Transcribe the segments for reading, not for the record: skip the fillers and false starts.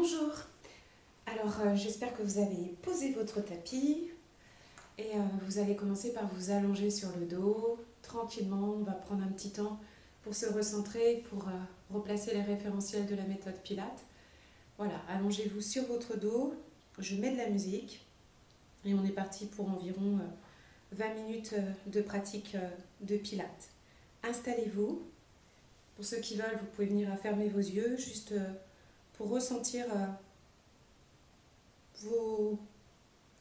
Bonjour. Alors, j'espère que vous avez posé votre tapis et vous allez commencer par vous allonger sur le dos. Tranquillement, on va prendre un petit temps pour se recentrer, pour replacer les référentiels de la méthode Pilates. Voilà, allongez-vous sur votre dos, je mets de la musique et on est parti pour environ 20 minutes de pratique de Pilates. Installez-vous. Pour ceux qui veulent, vous pouvez venir à fermer vos yeux juste pour ressentir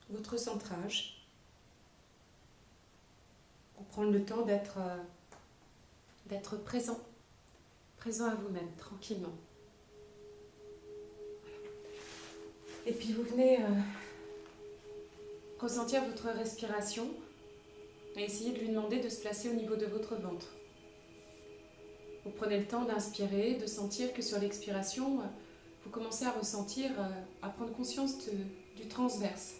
votre centrage, pour prendre le temps d'être présent à vous-même, tranquillement. Et puis vous venez ressentir votre respiration et essayer de lui demander de se placer au niveau de votre ventre. Vous prenez le temps d'inspirer, de sentir que sur l'expiration, vous commencez à ressentir, à prendre conscience du transverse,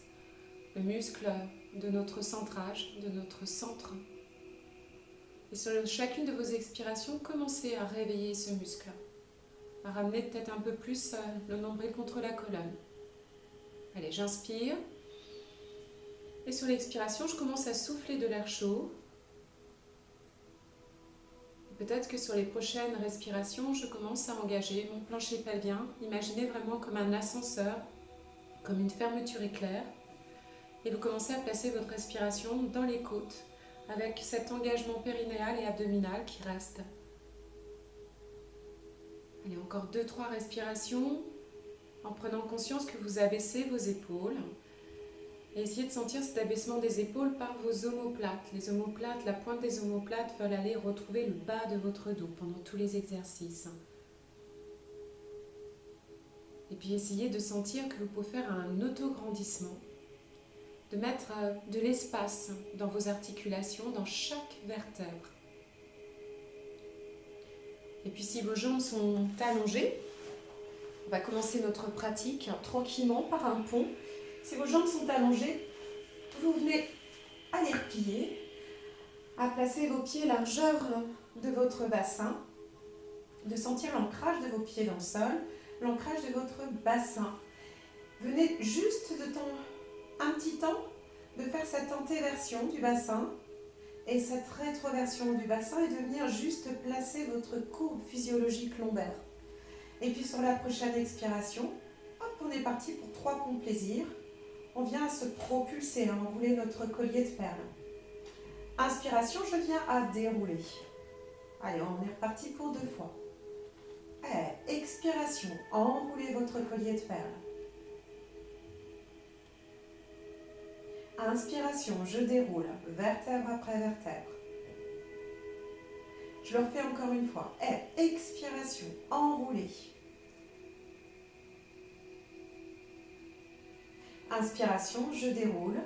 le muscle de notre centrage, de notre centre. Et sur chacune de vos expirations, commencez à réveiller ce muscle, à ramener peut-être un peu plus le nombril contre la colonne. Allez, j'inspire. Et sur l'expiration, je commence à souffler de l'air chaud. Peut-être que sur les prochaines respirations, je commence à engager mon plancher pelvien. Imaginez vraiment comme un ascenseur, comme une fermeture éclair. Et vous commencez à placer votre respiration dans les côtes, avec cet engagement périnéal et abdominal qui reste. Allez, encore 2-3 respirations, en prenant conscience que vous abaissez vos épaules. Et essayez de sentir cet abaissement des épaules par vos omoplates. Les omoplates, la pointe des omoplates veulent aller retrouver le bas de votre dos pendant tous les exercices. Et puis essayez de sentir que vous pouvez faire un auto-grandissement, de mettre de l'espace dans vos articulations, dans chaque vertèbre. Et puis si vos jambes sont allongées, on va commencer notre pratique tranquillement par un pont. Si vos jambes sont allongées, vous venez à les replier, à placer vos pieds largeur de votre bassin, de sentir l'ancrage de vos pieds dans le sol, l'ancrage de votre bassin. Venez juste un petit temps de faire cette antéversion du bassin et cette rétroversion du bassin et de venir juste placer votre courbe physiologique lombaire. Et puis sur la prochaine expiration, hop, on est parti pour 3 ponts plaisir. On vient se propulser, enrouler notre collier de perles. Inspiration, je viens à dérouler. Allez, on est reparti pour 2 fois. Expiration, enroulez votre collier de perles. Inspiration, je déroule, vertèbre après vertèbre. Je le refais encore une fois. Expiration, enroulez. Inspiration, je déroule,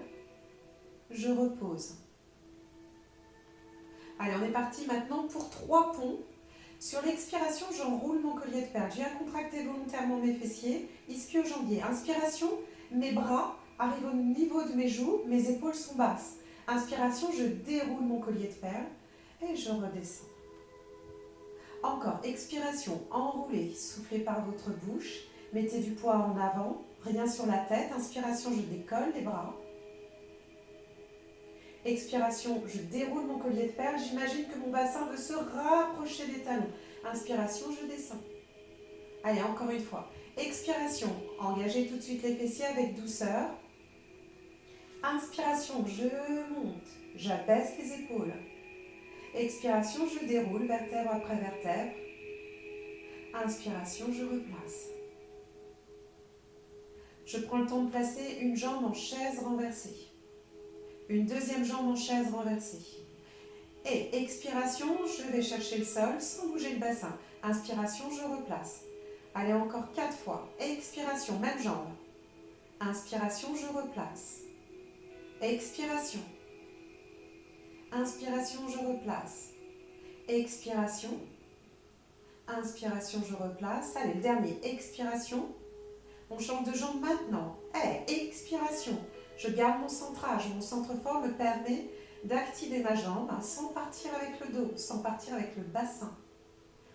je repose. Allez, on est parti maintenant pour 3 ponts. Sur l'expiration, j'enroule mon collier de perles. Je viens contracter volontairement mes fessiers, ischio-jambiers. Inspiration, mes bras arrivent au niveau de mes joues, mes épaules sont basses. Inspiration, je déroule mon collier de perles et je redescends. Encore, expiration, enroulez, soufflez par votre bouche, mettez du poids en avant, rien sur la tête. Inspiration, je décolle les bras. Expiration, je déroule mon collier de perles. J'imagine que mon bassin veut se rapprocher des talons. Inspiration, je descends. Allez, encore une fois. Expiration, engagez tout de suite les fessiers avec douceur. Inspiration, je monte, j'abaisse les épaules. Expiration, je déroule vertèbre après vertèbre. Inspiration, je replace. Je prends le temps de placer une jambe en chaise renversée. Une deuxième jambe en chaise renversée. Et expiration, je vais chercher le sol sans bouger le bassin. Inspiration, je replace. Allez, encore 4 fois. Expiration, même jambe. Inspiration, je replace. Expiration. Inspiration, je replace. Expiration. Inspiration, je replace. Allez, le dernier. Expiration. On change de jambe maintenant. Expiration. Je garde mon centrage. Mon centre fort me permet d'activer ma jambe sans partir avec le dos, sans partir avec le bassin.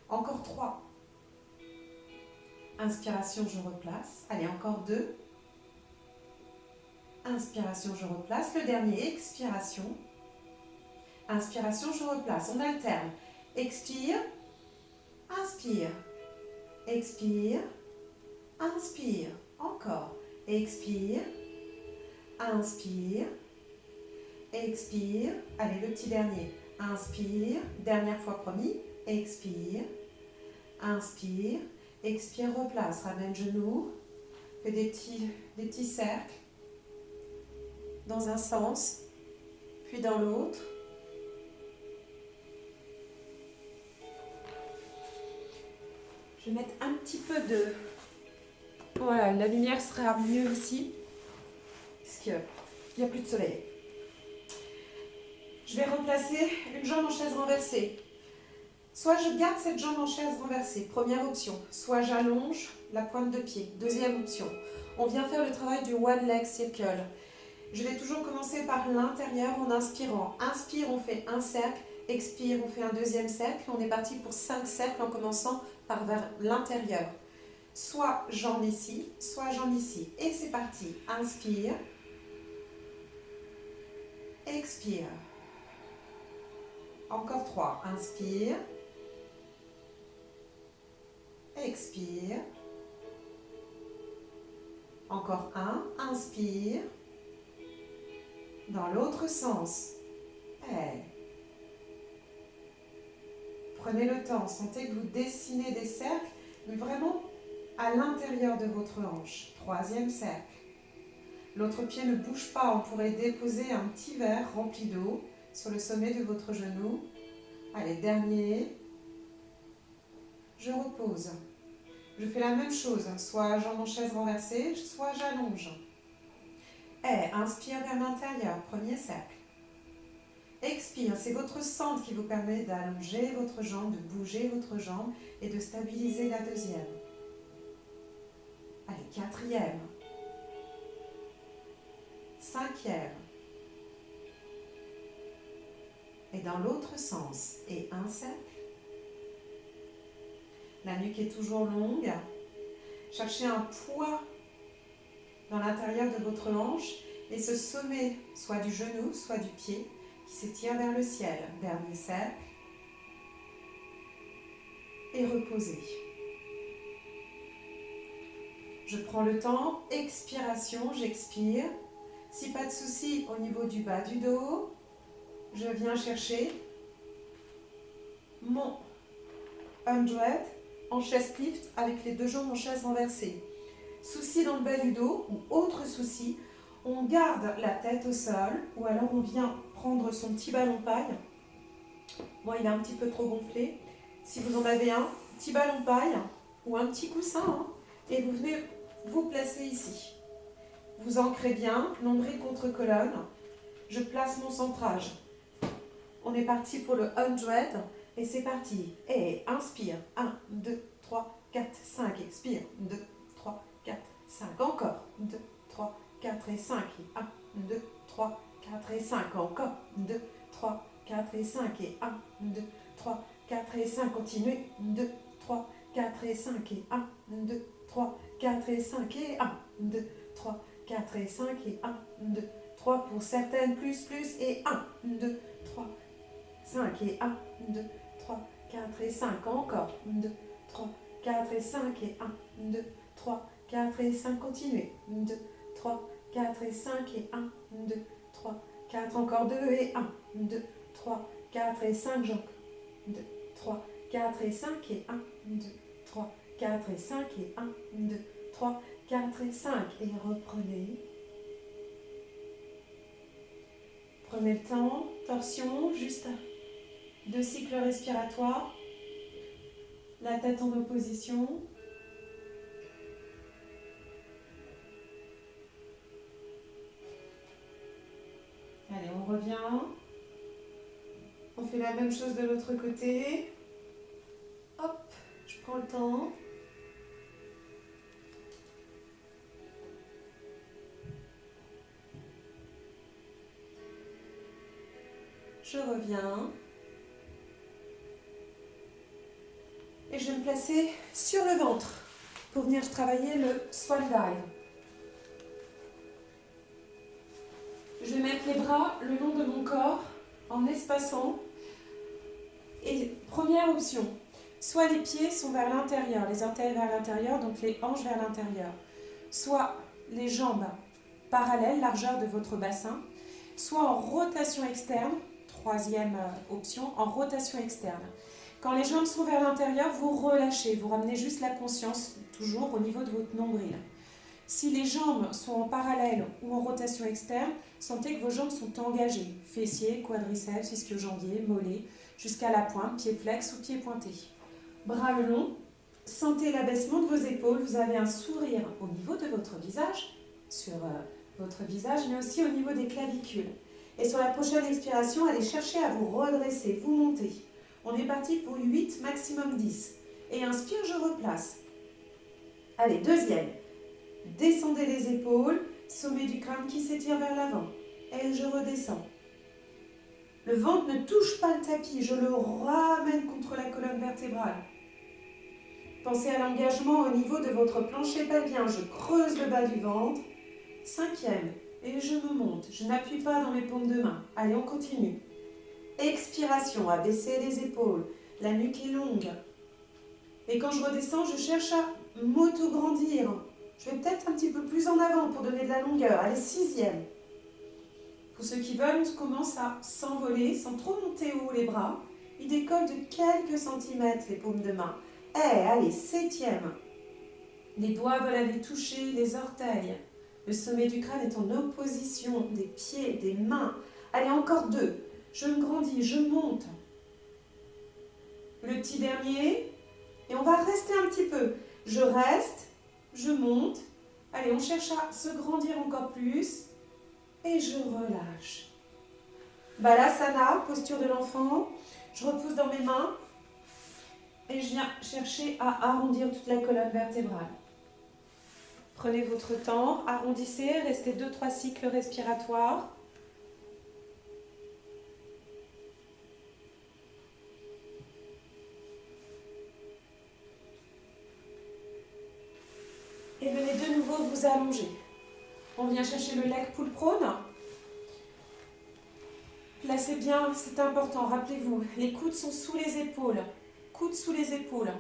Encore 3. Inspiration, je replace. Allez, encore 2. Inspiration, je replace. Le dernier, expiration. Inspiration, je replace. On alterne. Expire, inspire. Expire, inspire. Encore. Expire, inspire. Expire. Allez, le petit dernier. Inspire. Dernière fois promis. Expire. Inspire. Expire, replace. Ramène genou. Fais des petits cercles. Dans un sens. Puis dans l'autre. Je vais mettre un petit peu de... Voilà, la lumière sera mieux ici. Parce qu'il n'y a plus de soleil. Je vais remplacer une jambe en chaise renversée. Soit je garde cette jambe en chaise renversée, première option. Soit j'allonge la pointe de pied, deuxième option. On vient faire le travail du One Leg Circle. Je vais toujours commencer par l'intérieur en inspirant. Inspire, on fait un cercle. Expire, on fait un deuxième cercle. On est parti pour 5 cercles en commençant par vers l'intérieur. Soit jambe ici, soit jambe ici. Et c'est parti. Inspire. Expire. Encore 3. Inspire. Expire. Encore 1. Inspire. Dans l'autre sens. Hey. Prenez le temps. Sentez que vous dessinez des cercles, mais vraiment à l'intérieur de votre hanche. Troisième cercle. L'autre pied ne bouge pas. On pourrait déposer un petit verre rempli d'eau sur le sommet de votre genou. Allez, dernier. Je repose. Je fais la même chose. Soit jambe en chaise renversée, soit j'allonge. Et inspire vers l'intérieur. Premier cercle. Expire. C'est votre centre qui vous permet d'allonger votre jambe, de bouger votre jambe et de stabiliser la deuxième. Allez, quatrième. Cinquième. Et dans l'autre sens. Et un cercle. La nuque est toujours longue. Cherchez un poids dans l'intérieur de votre hanche et ce sommet, soit du genou, soit du pied, qui s'étire vers le ciel. Dernier cercle. Et reposez. Je prends le temps. Expiration, j'expire. Si pas de souci au niveau du bas du dos, je viens chercher mon 100 en chest lift avec les 2 jambes en chaise renversée. Souci dans le bas du dos ou autre souci, on garde la tête au sol ou alors on vient prendre son petit ballon paille. Moi, il est un petit peu trop gonflé. Si vous en avez un, petit ballon paille ou un petit coussin, et vous venez vous placer ici. Vous ancrez bien, nombril contre colonne. Je place mon centrage. On est parti pour le 100 et c'est parti. Et inspire. 1, 2, 3, 4, 5. Expire. 2, 3, 4, 5. Encore. 2, 3, 4 et 5. 1, 2, 3, 4 et 5. Encore. 2, 3, 4 et 5. Et 1, 2, 3, 4 et 5. Continuez. 2, 3, 4 et 5. Et 1, 2, 3, 4 et 5. Et 1, 2, 3, 4 et 5. Et 1, 2, 3 pour certaines. Plus. Et 1, 2, 3, 5. Et 1, 2, 3, 4 et 5. Encore. 2, 3, 4 et 5. Et 1, 2, 3, 4 et 5. Continuez. 2, 3, 4 et 5. Et 1, 2, 3, 4. Encore 2. Et 1, 2, 3, 4 et 5. 2, 3, 4 et 5. Et 1, 2, 3, 4 et 5. Et 1, 2, 3, 4 et 5. Et reprenez. Prenez le temps. Torsion. Juste 2 cycles respiratoires. La tête en opposition. Allez, on revient. On fait la même chose de l'autre côté. Hop, je prends le temps. Je reviens. Et je vais me placer sur le ventre pour venir travailler le swan dive. Je vais mettre les bras le long de mon corps en espaçant. Et première option, soit les pieds sont vers l'intérieur, les orteils vers l'intérieur, donc les hanches vers l'intérieur. Soit les jambes parallèles, largeur de votre bassin, soit en rotation externe, troisième option, en rotation externe. Quand les jambes sont vers l'intérieur, vous relâchez, vous ramenez juste la conscience, toujours au niveau de votre nombril. Si les jambes sont en parallèle ou en rotation externe, sentez que vos jambes sont engagées, fessiers, quadriceps, ischio-jambiers, mollets, jusqu'à la pointe, pied flex ou pied pointé. Bras le long, sentez l'abaissement de vos épaules, vous avez un sourire au niveau de votre visage, sur votre visage, mais aussi au niveau des clavicules. Et sur la prochaine expiration, allez chercher à vous redresser, vous montez. On est parti pour 8, maximum 10. Et inspire, je replace. Allez, deuxième. Descendez les épaules, sommet du crâne qui s'étire vers l'avant. Et je redescends. Le ventre ne touche pas le tapis, je le ramène contre la colonne vertébrale. Pensez à l'engagement au niveau de votre plancher pelvien. Je creuse le bas du ventre. Cinquième. Et je me monte. Je n'appuie pas dans mes paumes de main. Allez, on continue. Expiration, abaisser les épaules. La nuque est longue. Et quand je redescends, je cherche à m'auto-grandir. Je vais peut-être un petit peu plus en avant pour donner de la longueur. Allez, sixième. Pour ceux qui veulent, on commence à s'envoler sans trop monter haut les bras. Ils décollent de quelques centimètres les paumes de main. Allez, septième. Les doigts veulent aller toucher les orteils. Le sommet du crâne est en opposition des pieds, des mains. Allez, encore deux. Je me grandis, je monte. Le petit dernier. Et on va rester un petit peu. Je reste, je monte. Allez, on cherche à se grandir encore plus. Et je relâche. Balasana, posture de l'enfant. Je repousse dans mes mains. Et je viens chercher à arrondir toute la colonne vertébrale. Prenez votre temps, arrondissez, restez 2-3 cycles respiratoires. Et venez de nouveau vous allonger. On vient chercher le leg pull prone. Placez bien, c'est important, rappelez-vous, les coudes sont sous les épaules. Coudes sous les épaules.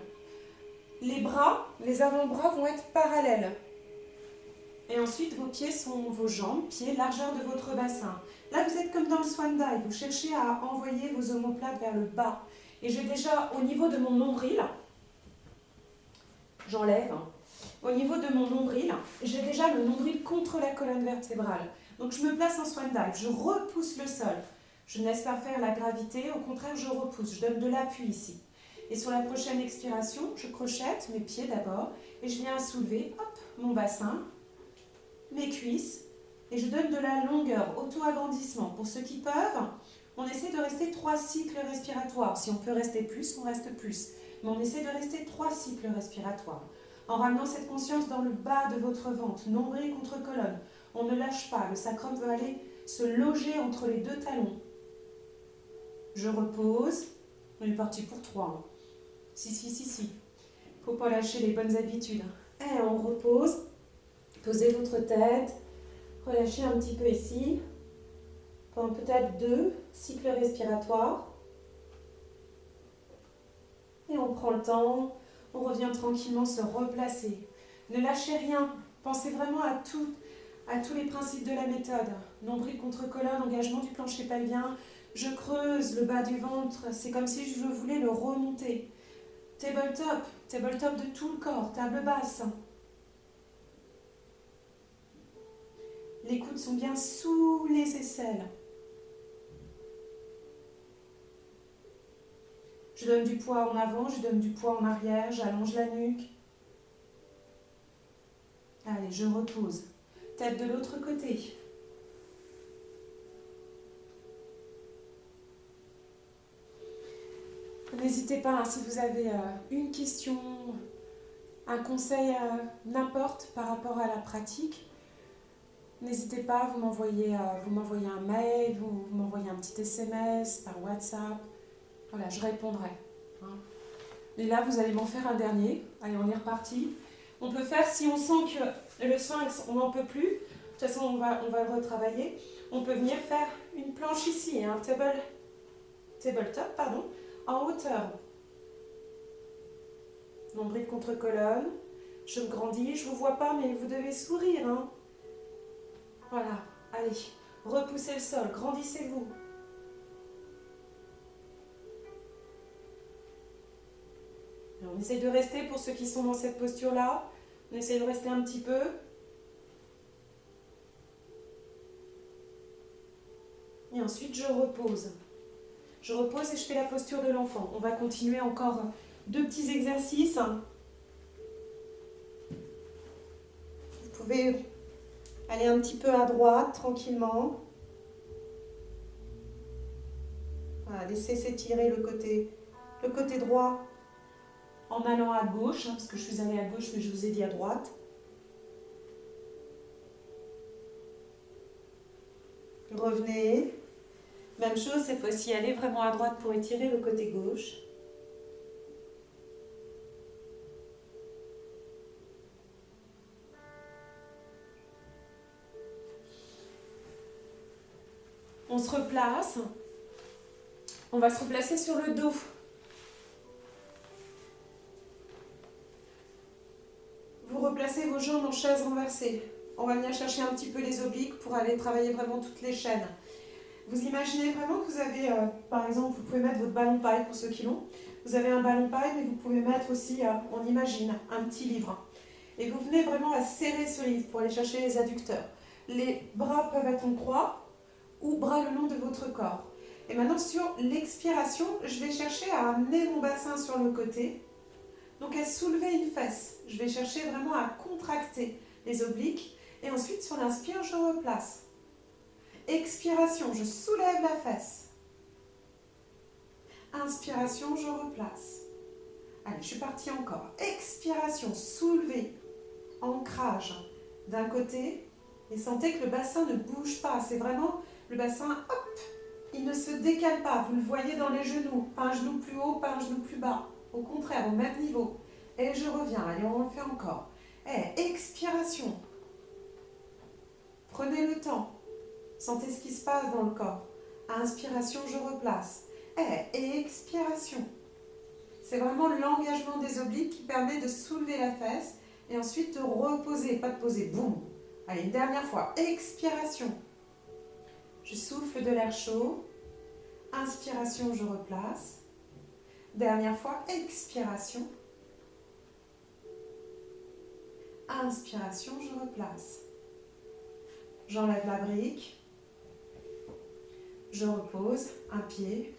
Les bras, les avant-bras vont être parallèles. Et ensuite, vos pieds sont vos jambes, pieds, largeur de votre bassin. Là, vous êtes comme dans le swan dive. Vous cherchez à envoyer vos omoplates vers le bas. Et j'ai déjà, au niveau de mon nombril, j'enlève, au niveau de mon nombril, j'ai déjà le nombril contre la colonne vertébrale. Donc, je me place en swan dive. Je repousse le sol. Je ne laisse pas faire la gravité. Au contraire, je repousse. Je donne de l'appui ici. Et sur la prochaine expiration, je crochette mes pieds d'abord. Et je viens soulever, hop, mon bassin, mes cuisses, et je donne de la longueur, auto-agrandissement. Pour ceux qui peuvent, on essaie de rester 3 cycles respiratoires. Si on peut rester plus, on reste plus. Mais on essaie de rester 3 cycles respiratoires. En ramenant cette conscience dans le bas de votre ventre, nombril contre colonne. On ne lâche pas, le sacrum veut aller se loger entre les deux talons. Je repose, on est parti pour 3. Si. Il ne faut pas lâcher les bonnes habitudes. Et on repose. Posez votre tête, relâchez un petit peu ici, pendant peut-être 2 cycles respiratoires. Et on prend le temps, on revient tranquillement se replacer. Ne lâchez rien, pensez vraiment à tous les principes de la méthode. Nombril contre colonne, engagement du plancher pelvien, je creuse le bas du ventre, c'est comme si je voulais le remonter. Tabletop de tout le corps, table basse. Les coudes sont bien sous les aisselles. Je donne du poids en avant, je donne du poids en arrière, j'allonge la nuque. Allez, je repose. Tête de l'autre côté. N'hésitez pas, si vous avez une question, un conseil, n'importe par rapport à la pratique, n'hésitez pas, vous m'envoyez un mail, vous m'envoyez un petit SMS par WhatsApp. Voilà, je répondrai. Et là, vous allez m'en faire un dernier. Allez, on est reparti. On peut faire, si on sent que le sphinx, on n'en peut plus, de toute façon on va le retravailler, on peut venir faire une planche ici, un tabletop, pardon, en hauteur. Nombril contre colonne, je me grandis, je ne vous vois pas mais vous devez sourire. Hein. Voilà, allez, repoussez le sol, grandissez-vous. On essaye de rester, pour ceux qui sont dans cette posture-là, on essaye de rester un petit peu. Et ensuite, je repose. Je repose et je fais la posture de l'enfant. On va continuer encore 2 petits exercices. Vous pouvez aller un petit peu à droite, tranquillement. Voilà, laissez s'étirer le côté droit en allant à gauche, parce que je suis allée à gauche, mais je vous ai dit à droite. Revenez. Même chose, cette fois-ci, allez vraiment à droite pour étirer le côté gauche. On se replace. On va se replacer sur le dos. Vous replacez vos jambes en chaise renversée. On va venir chercher un petit peu les obliques pour aller travailler vraiment toutes les chaînes. Vous imaginez vraiment que vous avez, par exemple, vous pouvez mettre votre ballon paille pour ceux qui l'ont. Vous avez un ballon paille, mais vous pouvez mettre aussi, on imagine, un petit livre. Et vous venez vraiment à serrer ce livre pour aller chercher les adducteurs. Les bras peuvent être en croix ou bras le long de votre corps. Et maintenant, sur l'expiration, je vais chercher à amener mon bassin sur le côté. Donc, à soulever une fesse. Je vais chercher vraiment à contracter les obliques. Et ensuite, sur l'inspire, je replace. Expiration, je soulève la fesse. Inspiration, je replace. Allez, je suis partie encore. Expiration, soulever. Ancrage d'un côté. Et sentez que le bassin ne bouge pas. C'est vraiment le bassin, hop, il ne se décale pas. Vous le voyez dans les genoux. Pas un genou plus haut, pas un genou plus bas. Au contraire, au même niveau. Et je reviens. Allez, on le fait encore. Et expiration. Prenez le temps. Sentez ce qui se passe dans le corps. Inspiration, je replace. Et expiration. C'est vraiment l'engagement des obliques qui permet de soulever la fesse et ensuite de reposer. Pas de poser, boum. Allez, une dernière fois. Expiration. Je souffle de l'air chaud. Inspiration, je replace. Dernière fois, expiration. Inspiration, je replace. J'enlève la brique. Je repose, un pied,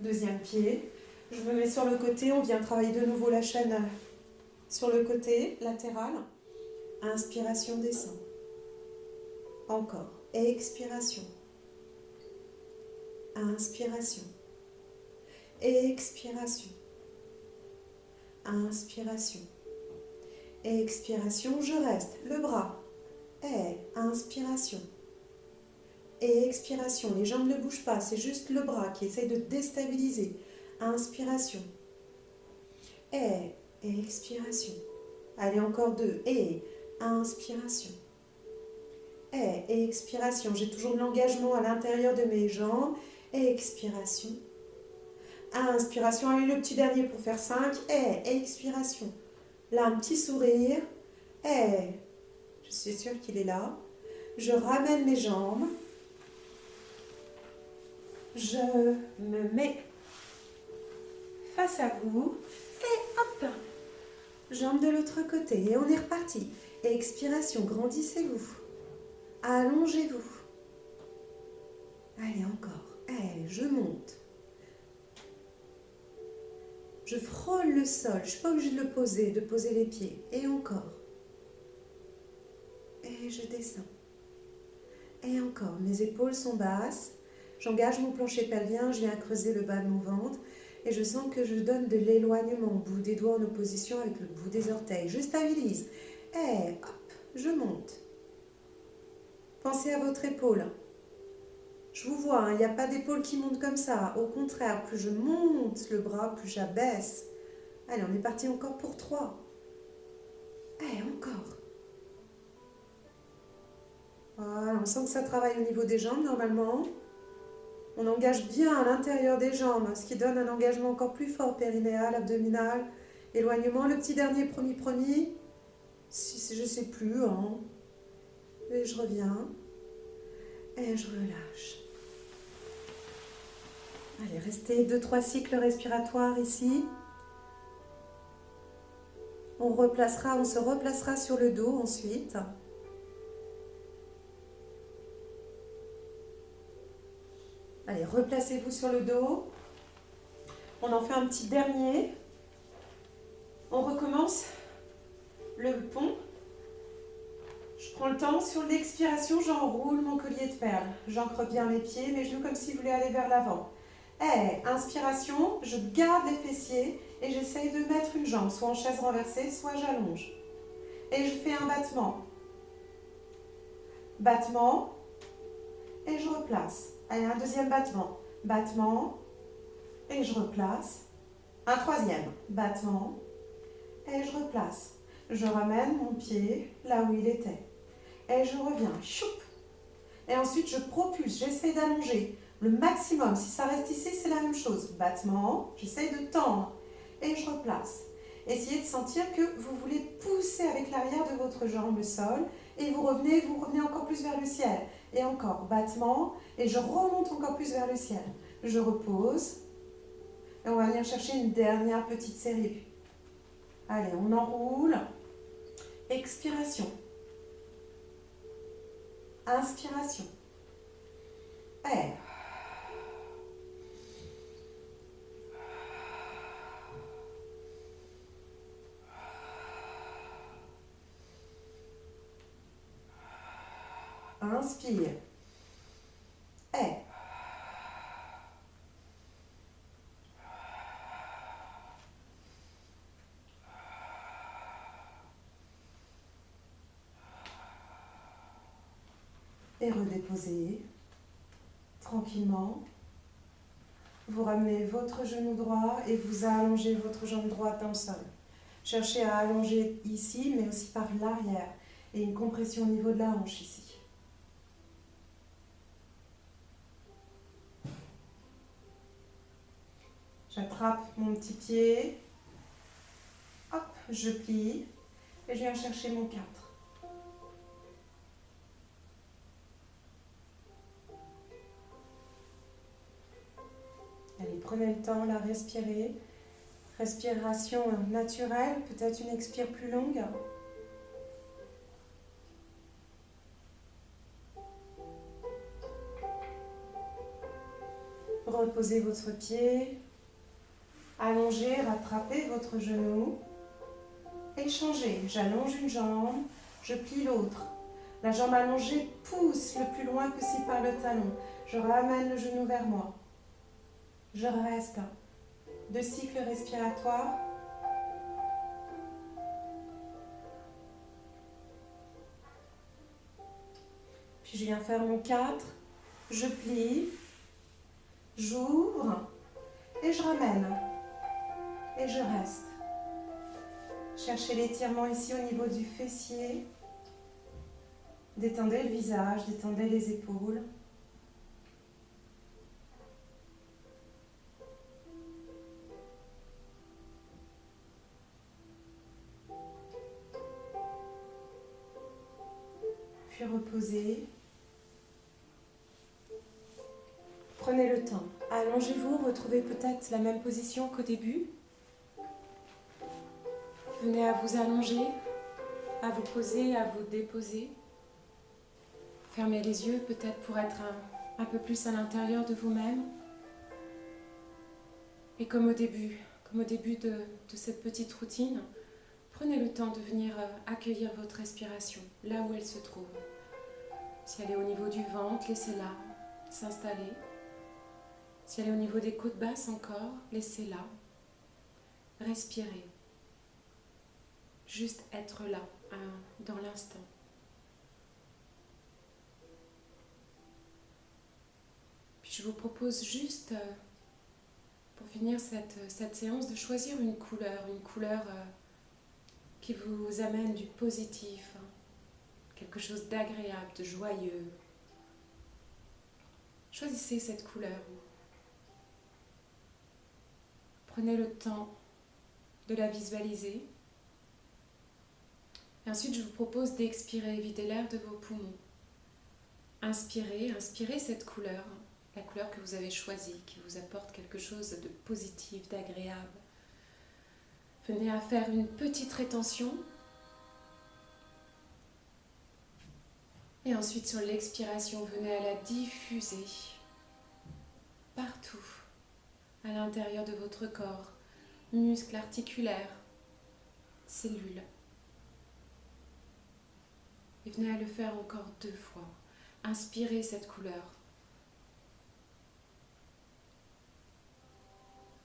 deuxième pied. Je me mets sur le côté, on vient travailler de nouveau la chaîne sur le côté latéral. Inspiration, descend. Encore. Expiration. Inspiration. Expiration. Inspiration. Expiration, je reste. Le bras. Inspiration. Et expiration, les jambes ne bougent pas, c'est juste le bras qui essaye de déstabiliser. Inspiration. Et expiration. Allez, encore 2. Et inspiration. Et expiration. J'ai toujours de l'engagement à l'intérieur de mes jambes. Et expiration. Inspiration. Allez, le petit dernier pour faire 5. Et expiration. Là, un petit sourire. Et je suis sûre qu'il est là. Je ramène mes jambes. Je me mets face à vous et hop, jambes de l'autre côté et on est reparti. Expiration, grandissez-vous, allongez-vous. Allez encore, allez, je monte. Je frôle le sol, je ne suis pas obligée de poser les pieds. Et encore. Et je descends. Et encore, mes épaules sont basses. J'engage mon plancher pelvien, je viens creuser le bas de mon ventre et je sens que je donne de l'éloignement au bout des doigts en opposition avec le bout des orteils. Je stabilise. Et hop, je monte. Pensez à votre épaule. Je vous vois, hein, il n'y a pas d'épaule qui monte comme ça. Au contraire, plus je monte le bras, plus j'abaisse. Allez, on est parti encore pour 3. Encore. Voilà, on sent que ça travaille au niveau des jambes normalement. On engage bien à l'intérieur des jambes, ce qui donne un engagement encore plus fort, périnéal, abdominal, éloignement. Le petit dernier, promis, je ne sais plus, hein. Et je reviens, et je relâche. Allez, restez 2-3 cycles respiratoires ici. On se replacera sur le dos ensuite. Allez, replacez-vous sur le dos. On en fait un petit dernier. On recommence le pont. Je prends le temps. Sur l'expiration, j'enroule mon collier de perles. J'ancre bien mes pieds, mes genoux comme si vous voulez aller vers l'avant. Inspiration, je garde les fessiers et j'essaye de mettre une jambe, soit en chaise renversée, soit j'allonge. Et je fais un battement. Battement. Et je replace. Allez, un deuxième battement. Battement. Et je replace. Un troisième. Battement. Et je replace. Je ramène mon pied là où il était. Et je reviens. Choup. Et ensuite, je propulse. J'essaie d'allonger le maximum. Si ça reste ici, c'est la même chose. Battement. J'essaie de tendre. Et je replace. Essayez de sentir que vous voulez pousser avec l'arrière de votre jambe le sol. Et vous revenez encore plus vers le ciel. Et encore, battement. Et je remonte encore plus vers le ciel. Je repose. Et on va venir chercher une dernière petite série. Allez, on enroule. Expiration. Inspiration. Et inspire. Et redéposez tranquillement. Vous ramenez votre genou droit et vous allongez votre jambe droite dans le sol. Cherchez à allonger ici, mais aussi par l'arrière. Et une compression au niveau de la hanche ici. J'attrape mon petit pied. Hop, je plie. Et je viens chercher mon 4. Allez, prenez le temps, là, respirez. Respiration naturelle, peut-être une expire plus longue. Reposez votre pied. Allongez, rattrapez votre genou. Et changez. J'allonge une jambe, je plie l'autre. La jambe allongée pousse le plus loin possible par le talon. Je ramène le genou vers moi. Je reste. 2 cycles respiratoires. Puis je viens faire mon 4. Je plie. J'ouvre. Et je ramène. Et je reste. Cherchez l'étirement ici au niveau du fessier. Détendez le visage, détendez les épaules. Puis reposez. Prenez le temps. Allongez-vous, retrouvez peut-être la même position qu'au début. Venez à vous allonger, à vous poser, à vous déposer. Fermez les yeux peut-être pour être un peu plus à l'intérieur de vous-même. Et comme au début de cette petite routine, prenez le temps de venir accueillir votre respiration, là où elle se trouve. Si elle est au niveau du ventre, laissez-la s'installer. Si elle est au niveau des côtes basses encore, laissez-la. Respirez. Juste être là, dans l'instant. Puis je vous propose juste, pour finir cette séance, de choisir une couleur qui vous amène du positif, quelque chose d'agréable, de joyeux. Choisissez cette couleur. Prenez le temps de la visualiser. Et ensuite, je vous propose d'expirer, vider l'air de vos poumons. Inspirez, inspirez cette couleur, la couleur que vous avez choisie, qui vous apporte quelque chose de positif, d'agréable. Venez à faire une petite rétention. Et ensuite, sur l'expiration, venez à la diffuser partout, à l'intérieur de votre corps, muscles articulaires, cellules. Et venez à le faire encore 2 fois. Inspirez cette couleur.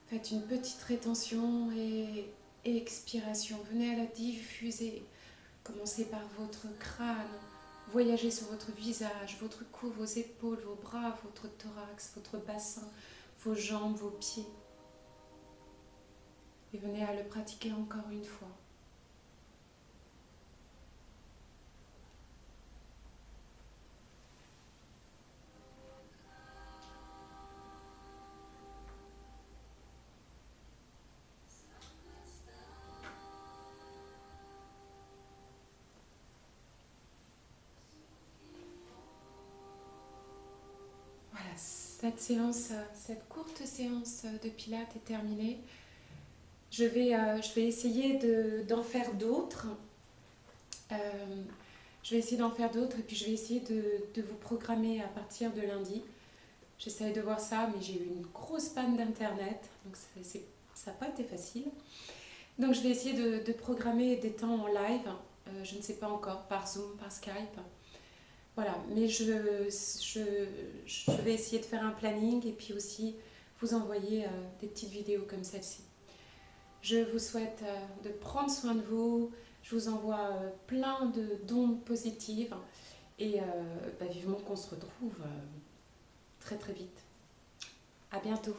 Faites une petite rétention et expiration. Venez à la diffuser. Commencez par votre crâne. Voyagez sur votre visage, votre cou, vos épaules, vos bras, votre thorax, votre bassin, vos jambes, vos pieds. Et venez à le pratiquer encore une fois. Cette courte séance de pilates est terminée. Je vais essayer d'en faire d'autres. Je vais essayer d'en faire d'autres et puis je vais essayer de vous programmer à partir de lundi. J'essaie de voir ça, mais j'ai eu une grosse panne d'internet, donc ça n'a pas été facile. Donc je vais essayer de programmer des temps en live, je ne sais pas encore, par Zoom, par Skype. Voilà, mais je vais essayer de faire un planning et puis aussi vous envoyer des petites vidéos comme celle-ci. Je vous souhaite de prendre soin de vous, je vous envoie plein d'ondes positives et vivement qu'on se retrouve très très vite. À bientôt.